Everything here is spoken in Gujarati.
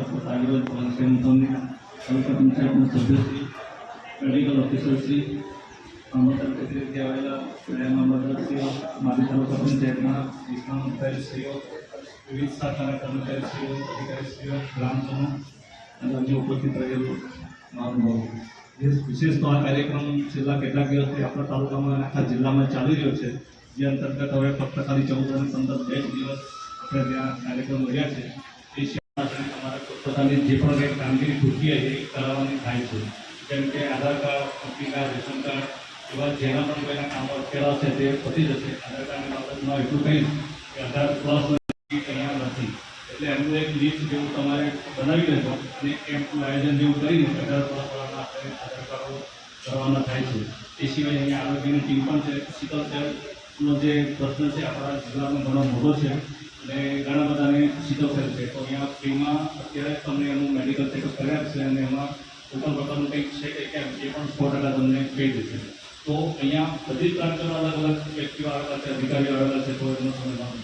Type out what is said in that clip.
મારફત આગળ તાલુકા પંચાયતના સભ્યશ્રી, મેડિકલ ઓફિસરશ્રી, મામલતદાર કચેરીથી આવેલા મામલતદારશ્રીઓ, માજી તાલુકા પંચાયતના વિસ્તરણ અધિકારીશ્રીઓ, વિવિધ શાખાના કર્મચારીશ્રીઓ, અધિકારીશ્રીઓ, ગ્રામજનો અને અન્ય ઉપસ્થિત રહેલું મહાનુભાવો, વિશેષ તો આ કાર્યક્રમ છેલ્લા કેટલાક દિવસથી આપણા તાલુકામાં અને આખા જિલ્લામાં ચાલી રહ્યો છે, જે અંતર્ગત હવે ફક્ત ખાલી 14 અને 15 બે જ દિવસ આપણે ત્યાં કાર્યક્રમ રહ્યા છે. એ સિવાય તમારા પોતાની જે પણ કંઈ કામગીરી પૂરતી એ કરાવવાની થાય છે, જેમ કે આધાર કાર્ડ, ચૂંટણી કાર્ડ, રેશન કાર્ડ એવા જેના પણ કોઈના કામો અટકેલા છે તે પતી જશે. આધાર કાર્ડની બાબતમાં એટલું કહીશ કે 18+ અહીંયા નથી, એટલે એમનું એક લિસ્ટ જેવું તમારે બનાવી લેજો અને કેમ્પનું આયોજન જેવું કરીને 18+ વાળાના આપણે આધાર કાર્ડો કરવાના થાય છે. એ સિવાય અહીંયા આરોગ્યની ટીમ પણ છે. સિકલ સેલનો જે પ્રશ્ન છે આપણા જિલ્લામાં ઘણો મોટો છે અને ઘણા બધાને સિકલ સેલ છે, તો અહીંયા ફ્રીમાં અત્યારે તમને એનું મેડિકલ ચેકઅપ કર્યા છે અને એમાં કોઈ પણ પ્રકારનું કંઈક છે કે કેમ એ પણ 100% તમને કહી દેશે. તો અહીંયા બધી જ બ્રાન્ચોના અલગ અલગ વ્યક્તિઓ આવેલા છે, અધિકારીઓ આવેલા છે, તો એનો તમે લાભ